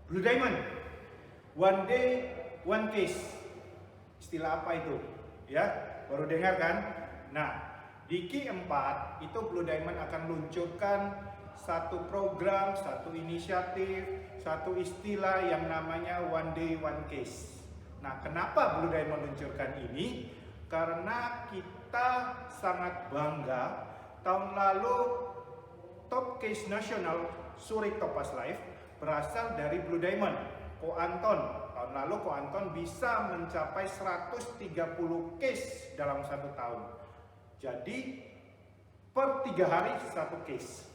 Blue Diamond, one day, one case. Istilah apa itu? Ya, baru dengar kan? Nah, di Q4 itu Blue Diamond akan luncurkan satu program, satu inisiatif, satu istilah yang namanya one day, one case. Nah, kenapa Blue Diamond luncurkan ini? Karena kita sangat bangga tahun lalu top case nasional Zurich Topaz Life berasal dari Blue Diamond. Ko Anton, tahun lalu Ko Anton bisa mencapai 130 case dalam satu tahun. Jadi per 3 hari satu case.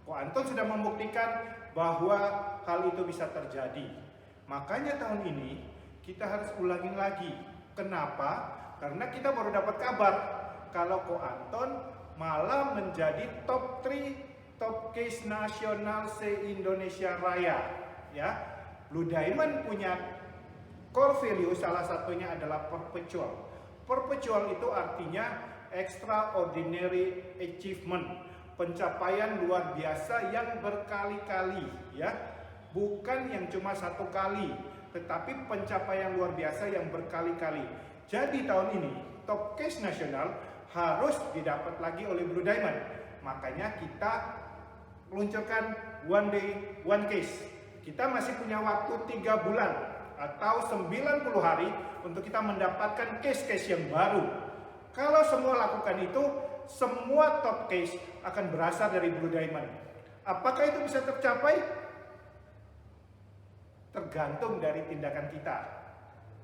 Ko Anton sudah membuktikan bahwa hal itu bisa terjadi. Makanya tahun ini kita harus ulangin lagi. Kenapa? Karena kita baru dapat kabar kalau Ko Anton malah menjadi top 3 top case nasional se-Indonesia Raya. Ya, Blue Diamond punya core value, salah satunya adalah perpetual. Perpetual itu artinya extraordinary achievement, pencapaian luar biasa yang berkali-kali, ya, bukan yang cuma satu kali, tetapi pencapaian luar biasa yang berkali-kali. Jadi tahun ini top case nasional harus didapat lagi oleh Blue Diamond. Makanya kita luncurkan one day, one case. Kita masih punya waktu 3 bulan atau 90 hari untuk kita mendapatkan case-case yang baru. Kalau semua lakukan itu, semua top case akan berasal dari Blue Diamond. Apakah itu bisa tercapai? Tergantung dari tindakan kita,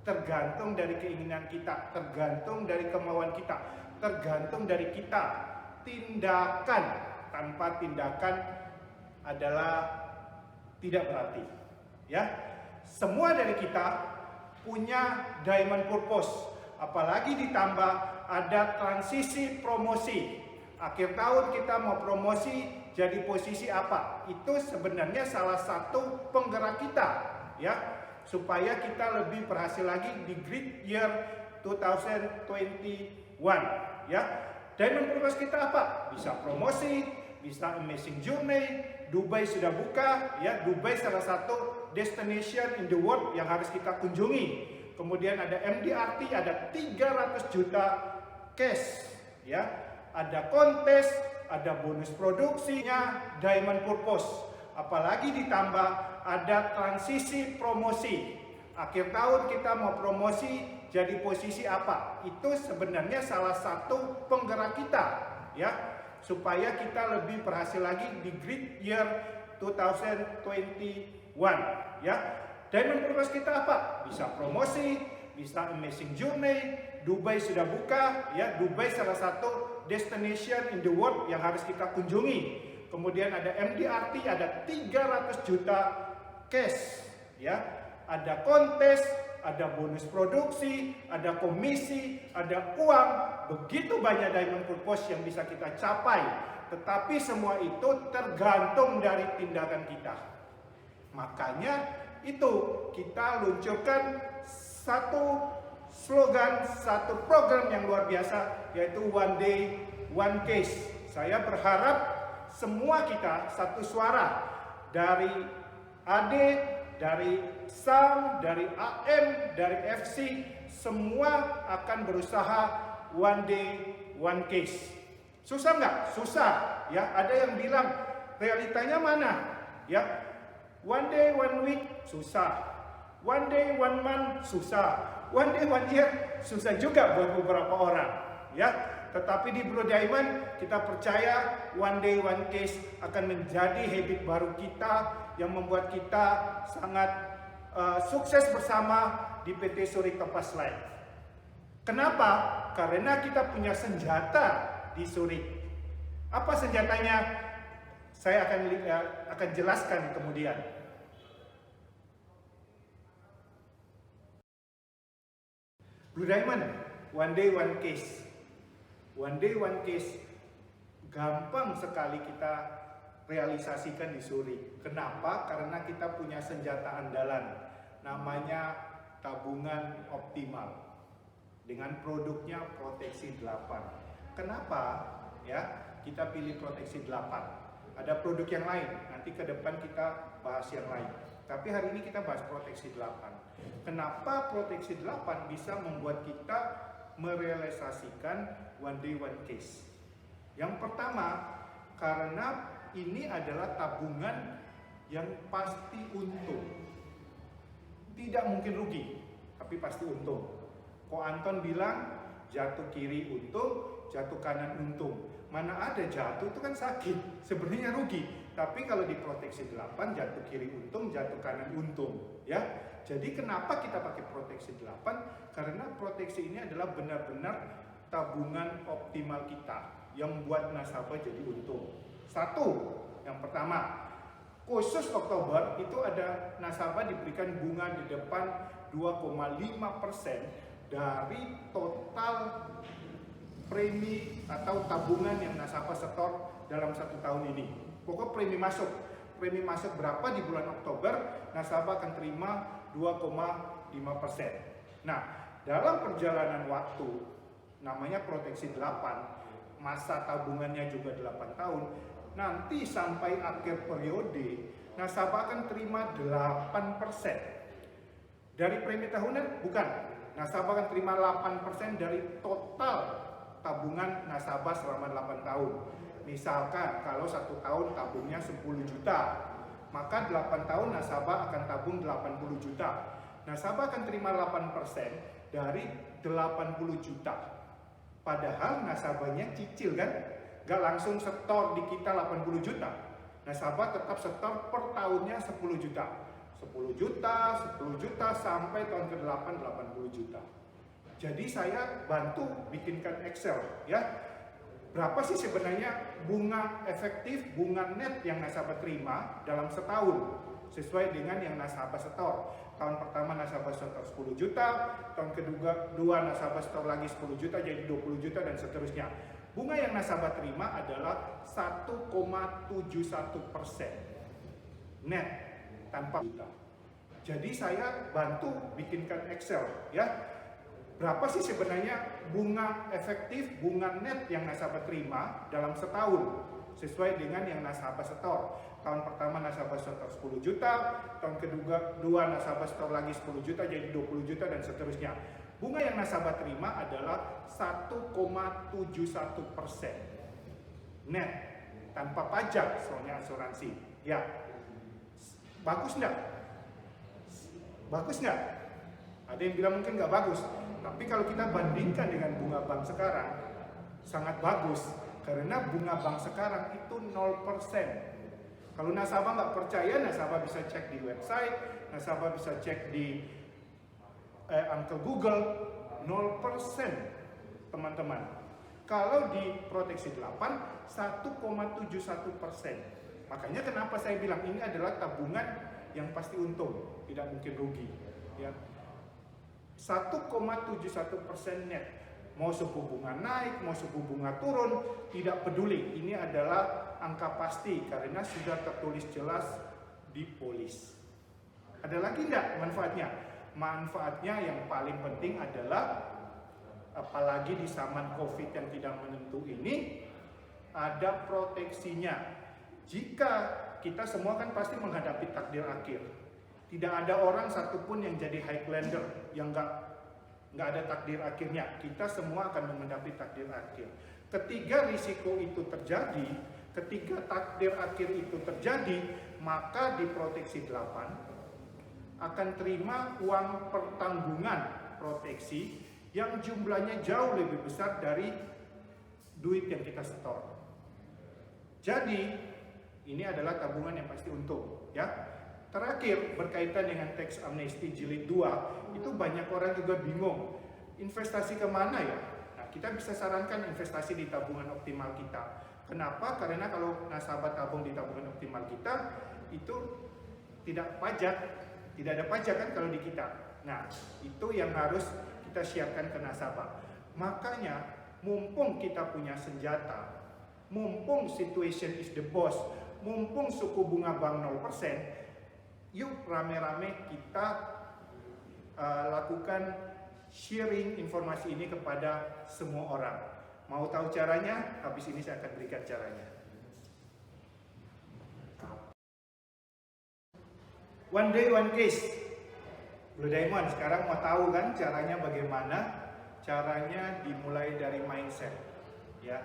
tergantung dari keinginan kita, tergantung dari kemauan kita, tergantung dari kita. Tindakan tanpa tindakan adalah tidak berarti, ya. Semua dari kita punya diamond purpose, apalagi ditambah ada transisi promosi. Akhir tahun kita mau promosi jadi posisi apa? Itu sebenarnya salah satu penggerak kita, ya, supaya kita lebih berhasil lagi di Great Year 2021, ya. Diamond purpose kita apa? Bisa promosi, bisa amazing journey. Dubai sudah buka, ya. Dubai salah satu destination in the world yang harus kita kunjungi. Kemudian ada MDRT, ada 300 juta cash, ya. Ada kontes, ada bonus produksinya, diamond purpose. Apalagi ditambah ada transisi promosi. Akhir tahun kita mau promosi jadi posisi apa? Itu sebenarnya salah satu penggerak kita, ya, supaya kita lebih berhasil lagi di Great Year 2021, ya. Diamond purpose kita apa? Bisa promosi, bisa amazing journey. Dubai sudah buka, ya. Dubai salah satu destination in the world yang harus kita kunjungi. Kemudian ada MDRT, ada 300 juta cash, ya. Ada kontes, ada bonus produksi, ada komisi, ada uang. Begitu banyak diamond purpose yang bisa kita capai. Tetapi semua itu tergantung dari tindakan kita. Makanya itu kita luncurkan satu slogan, satu program yang luar biasa, yaitu one day, one case. Saya berharap semua kita satu suara, dari AD, dari SAM, dari AM, dari FC, semua akan berusaha one day, one case. Susah nggak? Susah, ya. Ada yang bilang realitanya mana, ya? One day, one week, susah. One day, one month, susah. One day, one year, susah juga buat beberapa orang, ya. Tetapi di Blue Diamond kita percaya one day, one case akan menjadi habit baru kita yang membuat kita sangat sukses bersama di PT Zurich Topaz Life. Kenapa? Karena kita punya senjata di Zurich. Apa senjatanya? Saya akan jelaskan kemudian. Blue Diamond, one day, one case. One day, one case gampang sekali kita realisasikan di Zurich. Kenapa? Karena kita punya senjata andalan, namanya tabungan optimal dengan produknya proteksi 8. Kenapa? Ya, kita pilih proteksi 8. Ada produk yang lain, nanti ke depan kita bahas yang lain. Tapi hari ini kita bahas proteksi 8. Kenapa proteksi 8 bisa membuat kita merealisasikan one day one case? Yang pertama, karena ini adalah tabungan yang pasti untung. Tidak mungkin rugi, tapi pasti untung. Ko Anton bilang jatuh kiri untung, jatuh kanan untung. Mana ada jatuh itu kan sakit, sebenarnya rugi. Tapi kalau di proteksi 8 jatuh kiri untung, jatuh kanan untung, ya. Jadi kenapa kita pakai proteksi 8? Karena proteksi ini adalah benar-benar tabungan optimal kita yang membuat nasabah jadi untung. Satu, yang pertama, khusus Oktober itu ada nasabah diberikan bunga di depan 2,5% dari total premi atau tabungan yang nasabah setor dalam 1 tahun ini. Pokok premi masuk berapa di bulan Oktober, nasabah akan terima 2,5%. Nah, dalam perjalanan waktu, namanya proteksi 8, masa tabungannya juga 8 tahun, nanti sampai akhir periode, nasabah akan terima 8%. Dari premi tahunan, bukan. Nasabah akan terima 8% dari total tabungan nasabah selama 8 tahun. Misalkan kalau 1 tahun tabungnya 10 juta, maka 8 tahun nasabah akan tabung 80 juta. Nasabah akan terima 8% dari 80 juta. Padahal nasabahnya cicil kan, gak langsung setor di kita 80 juta. Nasabah tetap setor per tahunnya 10 juta. 10 juta, 10 juta, sampai tahun ke-8 80 juta. Jadi saya bantu bikinkan Excel, ya. Berapa sih sebenarnya bunga efektif, bunga net yang nasabah terima dalam setahun sesuai dengan yang nasabah setor. Tahun pertama nasabah setor 10 juta, tahun kedua nasabah setor lagi 10 juta jadi 20 juta dan seterusnya. Bunga yang nasabah terima adalah 1,71% net tanpa juta. Jadi saya bantu bikinkan Excel, ya. Berapa sih sebenarnya bunga efektif, bunga net yang nasabah terima dalam setahun sesuai dengan yang nasabah setor. Tahun pertama nasabah setor 10 juta, tahun kedua nasabah setor lagi 10 juta jadi 20 juta dan seterusnya. Bunga yang nasabah terima adalah 1,71% net tanpa pajak, soalnya asuransi. Ya, bagus nggak? Bagus nggak? Ada yang bilang mungkin nggak bagus. Tapi kalau kita bandingkan dengan bunga bank sekarang, sangat bagus. Karena bunga bank sekarang itu 0%. Kalau nasabah nggak percaya, nasabah bisa cek di website, nasabah bisa cek di Uncle Google, 0% teman-teman. Kalau di proteksi 8, 1,71%. Makanya kenapa saya bilang ini adalah tabungan yang pasti untung, tidak mungkin rugi. Ya. 1,71% net. Mau suku bunga naik, mau suku bunga turun, tidak peduli. Ini adalah angka pasti karena sudah tertulis jelas di polis. Ada lagi enggak manfaatnya? Manfaatnya yang paling penting adalah, apalagi di zaman COVID yang tidak menentu ini, ada proteksinya. Jika kita semua kan pasti menghadapi takdir akhir. Tidak ada orang satupun yang jadi Highlander yang nggak ada takdir akhirnya. Kita semua akan menghadapi takdir akhir. Ketika risiko itu terjadi, ketika takdir akhir itu terjadi, maka di proteksi 8 akan terima uang pertanggungan proteksi yang jumlahnya jauh lebih besar dari duit yang kita setor. Jadi ini adalah tabungan yang pasti untung, ya. Terakhir, berkaitan dengan teks amnesti jilid 2, itu banyak orang juga bingung, investasi kemana ya? Nah, kita bisa sarankan investasi di tabungan optimal kita. Kenapa? Karena kalau nasabah tabung di tabungan optimal kita, itu tidak ada pajak kan kalau di kita. Nah, itu yang harus kita siapkan ke nasabah. Makanya, mumpung kita punya senjata, mumpung situation is the boss, mumpung suku bunga bank 0%, yuk rame-rame kita lakukan sharing informasi ini kepada semua orang. Mau tahu caranya? Habis ini saya akan berikan caranya. One day one case. Blue Diamond sekarang mau tahu kan caranya bagaimana? Caranya dimulai dari mindset. Ya,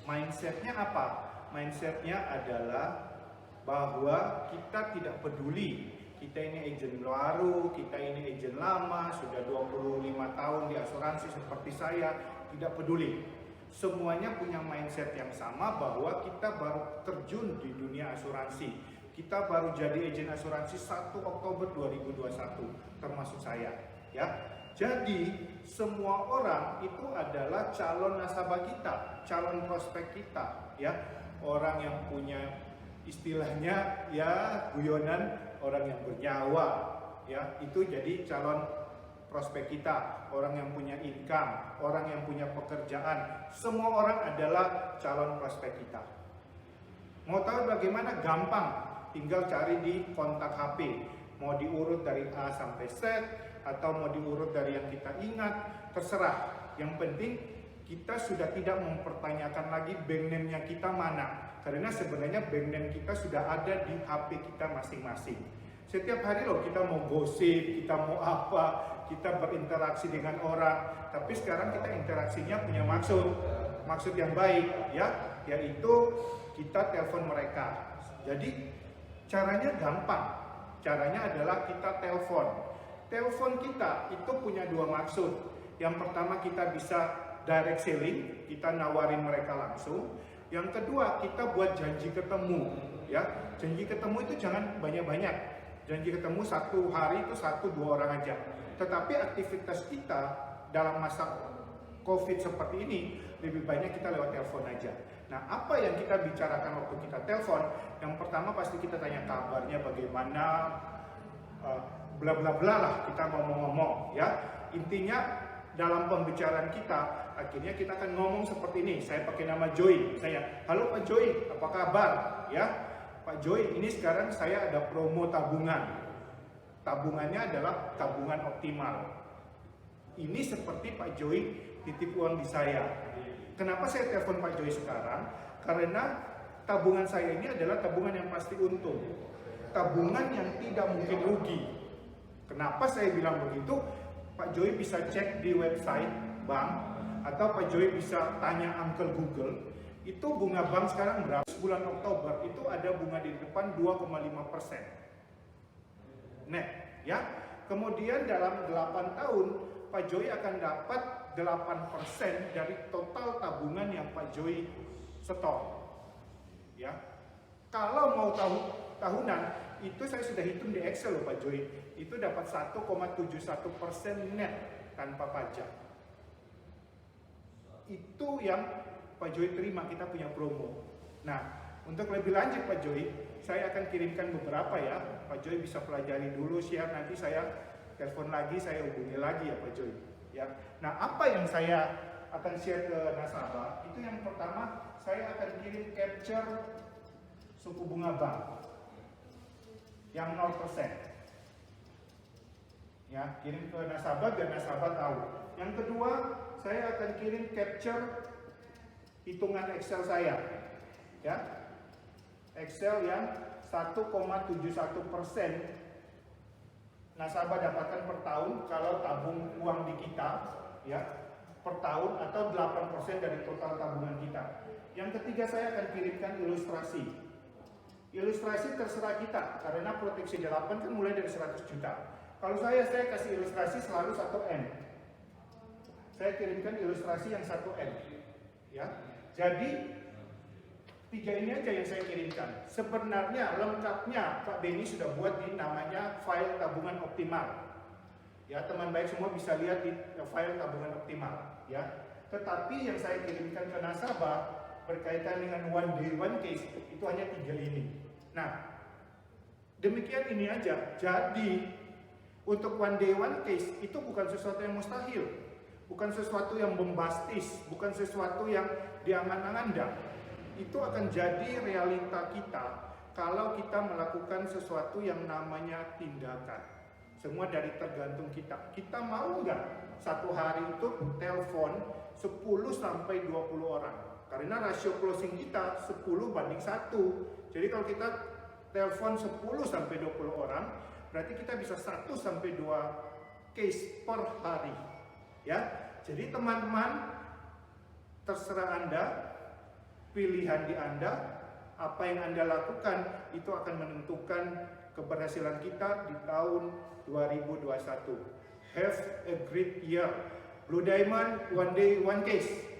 mindsetnya apa? Mindsetnya adalah bahwa kita tidak peduli kita ini agent baru, kita ini agent lama, sudah 25 tahun di asuransi seperti saya, tidak peduli. Semuanya punya mindset yang sama bahwa kita baru terjun di dunia asuransi. Kita baru jadi agen asuransi 1 Oktober 2021, termasuk saya, ya. Jadi semua orang itu adalah calon nasabah kita, calon prospek kita, ya. Orang yang punya istilahnya ya guyonan orang yang bernyawa, ya, itu jadi calon prospek kita. Orang yang punya income, orang yang punya pekerjaan, semua orang adalah calon prospek kita. Mau tahu bagaimana? Gampang. Tinggal cari di kontak HP, mau diurut dari A sampai Z atau mau diurut dari yang kita ingat, terserah. Yang penting kita sudah tidak mempertanyakan lagi bank name-nya kita mana, karena sebenarnya bank name kita sudah ada di HP kita masing-masing. Setiap hari loh kita mau gosip, kita mau apa, kita berinteraksi dengan orang, tapi sekarang kita interaksinya punya maksud yang baik, ya, yaitu kita telepon mereka. Jadi caranya gampang, caranya adalah kita telepon. Telepon kita itu punya dua maksud. Yang pertama kita bisa direct selling, kita nawarin mereka langsung. Yang kedua kita buat janji ketemu, ya. Janji ketemu itu jangan banyak-banyak. Janji ketemu satu hari itu 1-2 orang aja. Tetapi aktivitas kita dalam masa COVID seperti ini lebih banyak kita lewat telepon aja. Nah, apa yang kita bicarakan waktu kita telepon? Yang pertama pasti kita tanya kabarnya bagaimana, bla bla bla lah, kita ngomong-ngomong, ya. Intinya dalam pembicaraan kita, akhirnya kita akan ngomong seperti ini. Saya pakai nama Joy, saya, halo Pak Joy, apa kabar? Ya, Pak Joy, ini sekarang saya ada promo tabungan. Tabungannya adalah tabungan optimal. Ini seperti Pak Joy titip uang di saya. Kenapa saya telepon Pak Joy sekarang? Karena tabungan saya ini adalah tabungan yang pasti untung. Tabungan yang tidak mungkin rugi. Kenapa saya bilang begitu? Pak Joy bisa cek di website bank, atau Pak Joy bisa tanya Uncle Google, itu bunga bank sekarang berapa? Bulan Oktober itu ada bunga di depan 2,5% net, ya. Kemudian dalam 8 tahun Pak Joy akan dapat 8% dari total tabungan yang Pak Joy setor, ya. Kalau mau tahunan, itu saya sudah hitung di Excel loh Pak Joy, itu dapat 1,71% net tanpa pajak. Itu yang Pak Joy terima, kita punya promo. Nah, untuk lebih lanjut Pak Joy, saya akan kirimkan beberapa ya. Pak Joy bisa pelajari dulu, siap, nanti saya telepon lagi, saya hubungi lagi ya Pak Joy. Ya. Nah, apa yang saya akan share ke nasabah? Itu yang pertama, saya akan kirim capture suku bunga bank yang 0%. Ya, kirim ke nasabah biar nasabah tahu. Yang kedua, saya akan kirim capture hitungan Excel saya. Ya. Excel yang 1,71% nasabah dapatkan per tahun kalau tabung uang di kita, ya, per tahun, atau 8% dari total tabungan kita. Yang ketiga, saya akan kirimkan ilustrasi. Ilustrasi terserah kita, karena proteksi 8 kan mulai dari 100 juta. Kalau saya kasih ilustrasi selalu 1M. Saya kirimkan ilustrasi yang 1M. Ya. Jadi 3 ini aja yang saya kirimkan. Sebenarnya lengkapnya Pak Benny sudah buat di namanya file tabungan optimal. Ya, teman baik semua bisa lihat di file tabungan optimal, ya. Tetapi yang saya kirimkan ke nasabah berkaitan dengan one day one case itu hanya 3 ini. Nah, demikian ini aja. Jadi untuk one day one case itu bukan sesuatu yang mustahil, bukan sesuatu yang bombastis, bukan sesuatu yang diangan-angan. Itu akan jadi realita kita kalau kita melakukan sesuatu yang namanya tindakan. Semua dari tergantung kita. Kita mau nggak satu hari itu telepon 10 sampai 20 orang? Karena rasio closing kita 10 banding 1. Jadi kalau kita telepon 10 sampai 20 orang, berarti kita bisa 1 sampai 2 case per hari. Ya. Jadi teman-teman, terserah Anda, pilihan di Anda, apa yang Anda lakukan itu akan menentukan keberhasilan kita di tahun 2021. Have a great year. Blue Diamond, one day, one case.